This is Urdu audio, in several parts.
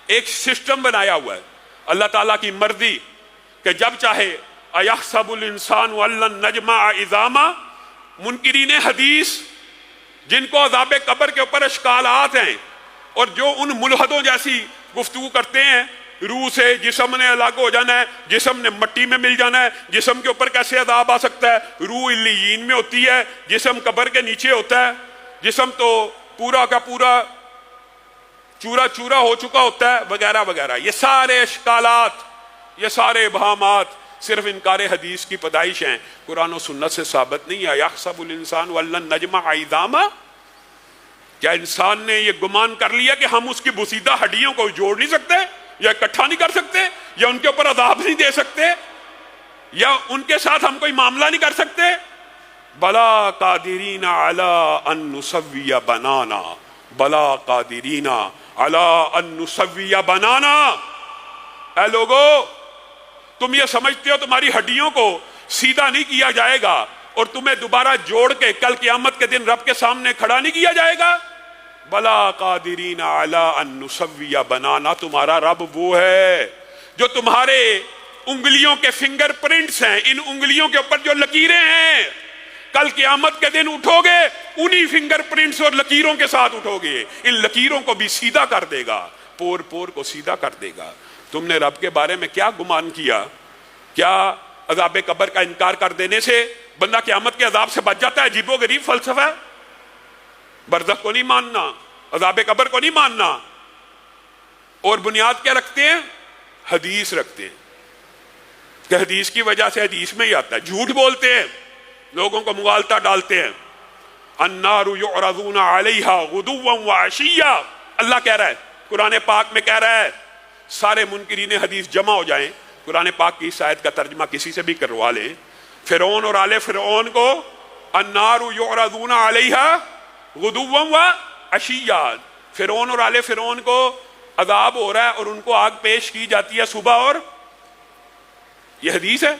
ایک سسٹم بنایا ہوا ہے اللہ تعالیٰ کی مرضی کہ جب چاہے اَيَحْسَبُ الْإِنسَانُ أَلَّن نَّجْمَعَ عِظَامًا، منکرین حدیث جن کو عذاب قبر کے اوپر اشکالات ہیں اور جو ان ملحدوں جیسی گفتگو کرتے ہیں، روح سے جسم نے الگ ہو جانا ہے، جسم نے مٹی میں مل جانا ہے، جسم کے اوپر کیسے عذاب آ سکتا ہے، روح علیین میں ہوتی ہے، جسم قبر کے نیچے ہوتا ہے، جسم تو پورا کا پورا چورا چورا ہو چکا ہوتا ہے، وغیرہ وغیرہ. یہ سارے اشکالات، یہ سارے ابہامات صرف انکار حدیث کی پیدائش ہیں، قرآن و سنت سے ثابت نہیں ہے. یحسب الانسان ولن نجمع عظاما، کیا انسان نے یہ گمان کر لیا کہ ہم اس کی بسیدہ ہڈیوں کو جوڑ نہیں سکتے، یا اکٹھا نہیں کر سکتے، یا ان کے اوپر عذاب نہیں دے سکتے، یا ان کے ساتھ ہم کوئی معاملہ نہیں کر سکتے؟ بلا قادرین علی ان نسوی بنانا، بلا قادرین علی ان نسوی بنانا. اے لوگو، تم یہ سمجھتے ہو تمہاری ہڈیوں کو سیدھا نہیں کیا جائے گا اور تمہیں دوبارہ جوڑ کے کل قیامت کے دن رب کے سامنے کھڑا نہیں کیا جائے گا؟ بلا قادرین علی ان نسوی بنانا. تمہارا رب وہ ہے جو تمہارے انگلیوں کے فنگر پرنٹس ہیں، ان انگلیوں کے اوپر جو لکیریں ہیں، کل قیامت کے دن اٹھو گے انہی فنگر پرنٹس اور لکیروں کے ساتھ اٹھو گے. ان لکیروں کو بھی سیدھا کر دے گا، پور پور کو سیدھا کر دے گا. تم نے رب کے بارے میں کیا گمان کیا؟ کیا عذاب قبر کا انکار کر دینے سے بندہ قیامت کے عذاب سے بچ جاتا ہے؟ عجیب و غریب فلسفہ ہے. برزخ کو نہیں ماننا، عذاب قبر کو نہیں ماننا، اور بنیاد کیا رکھتے ہیں؟ حدیث رکھتے ہیں کہ حدیث کی وجہ سے حدیث میں ہی آتا ہے. جھوٹ بولتے ہیں، لوگوں کو مغالطہ ڈالتے ہیں. النار یعرضون علیہا غدوا وعشیا، اللہ کہہ رہا ہے، قرآن پاک میں کہہ رہا ہے سارے منکرین حدیث جمع ہو جائیں، قرآن پاک کی اس آیت کا ترجمہ کسی سے بھی کروا لیں. فرعون اور آل فرعون کو النار یعرضون علیہا غدوا وعشیا، فرعون اور آل فرعون کو عذاب ہو رہا ہے اور ان کو آگ پیش کی جاتی ہے صبح اور. یہ حدیث ہے،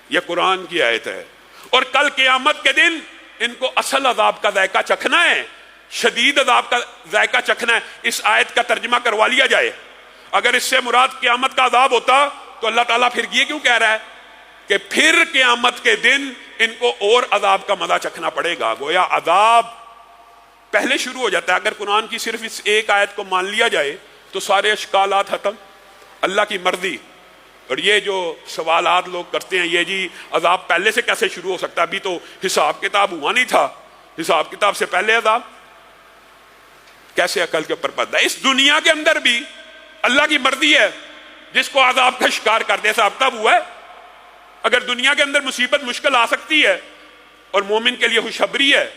یہ قرآن کی آیت ہے. اور کل قیامت کے دن ان کو اصل عذاب کا ذائقہ چکھنا ہے، شدید عذاب کا ذائقہ چکھنا ہے. اس آیت کا ترجمہ کروا لیا جائے. اگر اس سے مراد قیامت کا عذاب ہوتا تو اللہ تعالیٰ پھر یہ کیوں کہہ رہا ہے کہ پھر قیامت کے دن ان کو اور عذاب کا مزہ چکھنا پڑے گا؟ گویا عذاب پہلے شروع ہو جاتا ہے. اگر قرآن کی صرف اس ایک آیت کو مان لیا جائے تو سارے اشکالات ختم. اللہ کی مرضی. اور یہ جو سوالات لوگ کرتے ہیں، یہ جی عذاب پہلے سے کیسے شروع ہو سکتا؟ ابھی تو حساب کتاب ہوا نہیں تھا، حساب کتاب سے پہلے عذاب کیسے عقل کے اوپر پڑتا ہے؟ اس دنیا کے اندر بھی اللہ کی مرضی ہے، جس کو عذاب کا شکار کر دے. حساب تب ہوا ہے. اگر دنیا کے اندر مصیبت مشکل آ سکتی ہے اور مومن کے لیے خوشخبری ہے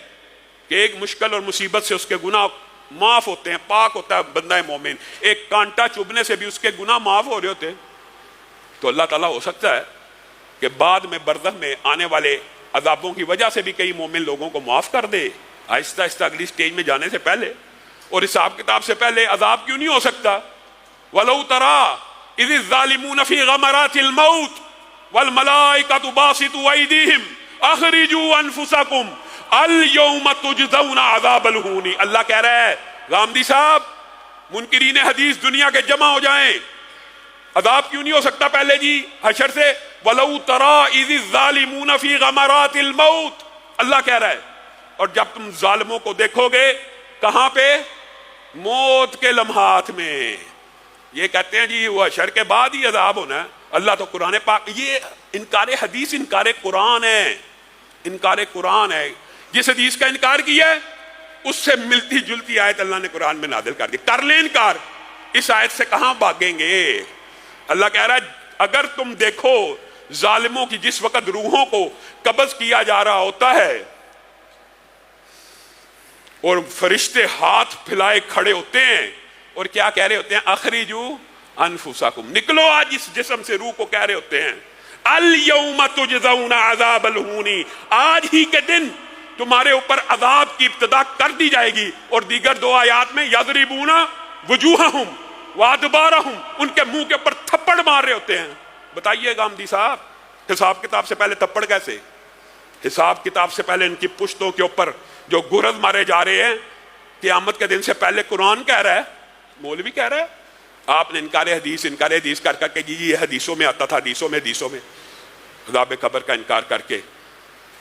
کہ ایک مشکل اور مصیبت سے اس کے گناہ معاف ہوتے ہیں، پاک ہوتا ہے بندہ مومن. ایک کانٹا چبھنے سے بھی اس کے گناہ معاف ہو رہے ہوتے ہیں. تو اللہ تعالیٰ ہو سکتا ہے کہ بعد میں برزخ میں آنے والے عذابوں کی وجہ سے بھی کئی مومن لوگوں کو معاف کر دے، آہستہ آہستہ اگلی سٹیج میں جانے سے پہلے. اور حساب کتاب سے پہلے عذاب کیوں نہیں ہو سکتا؟ وَلَوْ تَرَىٰ إِذِ الظَّالِمُونَ فِي غَمَرَاتِ الْمَوْتِ وَالْمَلَائِكَةُ بَاسِطُو أَيْدِيهِمْ أَخْرِجُوا أَنفُسَكُمْ الْيَوْمَ تُجْزَوْنَ عَذَابَ الْهُونِ. اللہ کہہ رہا ہے غامدی صاحب، منکرین حدیث دنیا کے جمع ہو جائیں. عذاب کیوں نہیں ہو سکتا پہلے جی حشر سے؟ وَلَوْ تَرَىٰ إِذِ الظَّالِمُونَ فِي غَمَرَاتِ الْمَوْتِ، اللہ کہہ رہا ہے. اور جب تم ظالموں کو دیکھو گے کہاں پہ؟ موت کے لمحات میں. یہ کہتے ہیں جی وہ حشر کے بعد ہی عذاب ہونا ہے. اللہ تو قرآن پاک، یہ انکار حدیث انکار قرآن ہے. انکار قرآن ہے. جس حدیث کا انکار کیا ہے اس سے ملتی جلتی آیت اللہ نے قرآن میں نازل کر دی. کر لیں انکار، اس آیت سے کہاں بھاگیں گے؟ اللہ کہہ رہا ہے اگر تم دیکھو ظالموں کی جس وقت روحوں کو قبض کیا جا رہا ہوتا ہے اور فرشتے ہاتھ پھیلائے کھڑے ہوتے ہیں اور کیا کہہ رہے ہوتے ہیں؟ اخرجوا انفسکم، نکلو آج اس جسم سے. روح کو کہہ رہے ہوتے ہیں الیوم تجزون عذاب الہون، آج ہی کے دن تمہارے اوپر عذاب کی ابتدا کر دی جائے گی. اور دیگر دو آیات میں یضربون وجوہہم وادبارہم، ان کے منہ کے اوپر تھپڑ مار رہے ہوتے ہیں. بتائیے غامدی صاحب، حساب کتاب سے پہلے تھپڑ کیسے؟ حساب کتاب سے پہلے ان کی پشتوں کے اوپر جو گرز مارے جا رہے ہیں قیامت کے دن سے پہلے. قرآن کہہ رہا ہے، مولوی کہہ رہا ہے آپ نے انکار حدیث کر کے جی یہ حدیثوں میں آتا تھا، حدیثوں میں عذاب قبر کا انکار کر کے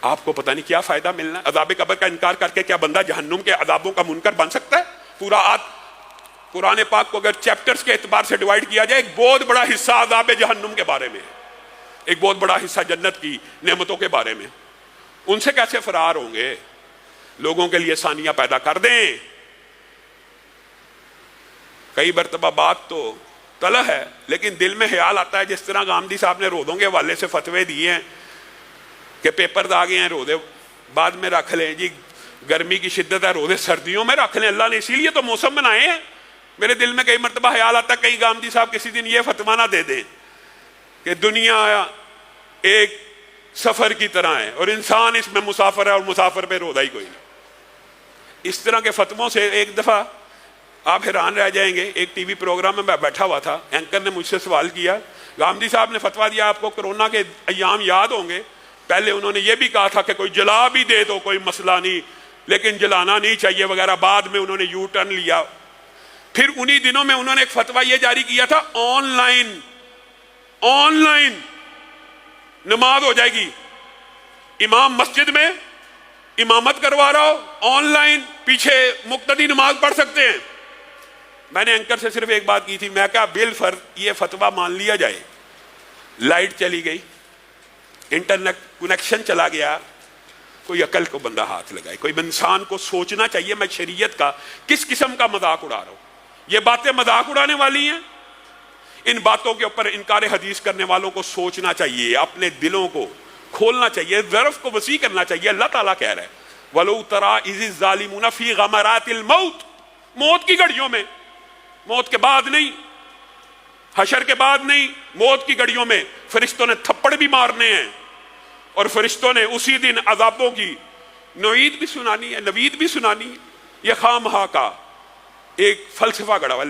آپ کو پتہ نہیں کیا فائدہ ملنا ہے۔ عذاب قبر کا انکار کر کے کیا بندہ جہنم کے عذابوں کا منکر بن سکتا ہے؟ پورا قرآن پاک کو اگر چیپٹرز کے اعتبار سے ڈیوائیڈ کیا جائے، ایک بہت بڑا حصہ عذاب جہنم کے بارے میں ہے، ایک بہت بڑا حصہ جنت کی نعمتوں کے بارے میں۔ ان سے کیسے فرار ہوں گے؟ لوگوں کے لیے آسانیاں پیدا کر دیں۔ کئی مرتبہ بات تو طلح ہے لیکن دل میں خیال آتا ہے، جس طرح غامدی صاحب نے رودوں کے حوالے سے فتوے دیے ہیں کہ پیپر آ گئے ہیں، رودے بعد میں رکھ لیں، جی گرمی کی شدت ہے رودے سردیوں میں رکھ لیں، اللہ نے اسی لیے تو موسم بنائے ہیں۔ میرے دل میں کئی مرتبہ خیال آتا ہے کئی غامدی صاحب کسی دن یہ فتویٰ نہ دے دیں کہ دنیا ایک سفر کی طرح ہے اور انسان اس میں مسافر ہے اور مسافر پہ رودا ہی کوئی نہیں۔ اس طرح کے فتووں سے ایک دفعہ آپ حیران رہ جائیں گے۔ ایک ٹی وی پروگرام میں بیٹھا ہوا تھا، اینکر نے مجھ سے سوال کیا، غامدی صاحب نے فتویٰ دیا، آپ کو کرونا کے ایام یاد ہوں گے، پہلے انہوں نے یہ بھی کہا تھا کہ کوئی جلا بھی دے تو کوئی مسئلہ نہیں لیکن جلانا نہیں چاہیے وغیرہ، بعد میں انہوں نے یو ٹرن لیا۔ پھر انہی دنوں میں انہوں نے ایک فتویٰ یہ جاری کیا تھا، آن لائن نماز ہو جائے گی، امام مسجد میں امامت کروا رہا ہو، آن لائن پیچھے مقتدی نماز پڑھ سکتے ہیں۔ میں نے اینکر سے صرف ایک بات کی تھی، میں کہا بالفرض یہ فتویٰ مان لیا جائے، لائٹ چلی گئی، انٹرنیٹ کنیکشن چلا گیا، کوئی عقل کو بندہ ہاتھ لگائے، کوئی انسان کو سوچنا چاہیے میں شریعت کا کس قسم کا مذاق اڑا رہا ہوں۔ یہ باتیں مذاق اڑانے والی ہیں؟ ان باتوں کے اوپر انکار حدیث کرنے والوں کو سوچنا چاہیے، اپنے دلوں کو کھولنا چاہیے، ظرف کو وسیع کرنا چاہیے۔ اللہ تعالیٰ کہہ رہا ہے وَلَوْ تَرَىٰ إِذِ الظَّالِمُونَ فِي غَمَرَاتِ الْمَوْتِ، موت کی گھڑیوں میں، موت کے بعد نہیں، حشر کے بعد نہیں، موت کی گھڑیوں میں فرشتوں نے تھپڑ بھی مارنے ہیں اور فرشتوں نے اسی دن عذابوں کی نوید بھی سنانی ہے، نوید بھی سنانی ہے۔ یہ خواہ مخواہ کا ایک فلسفہ گڑا ہوا ہے۔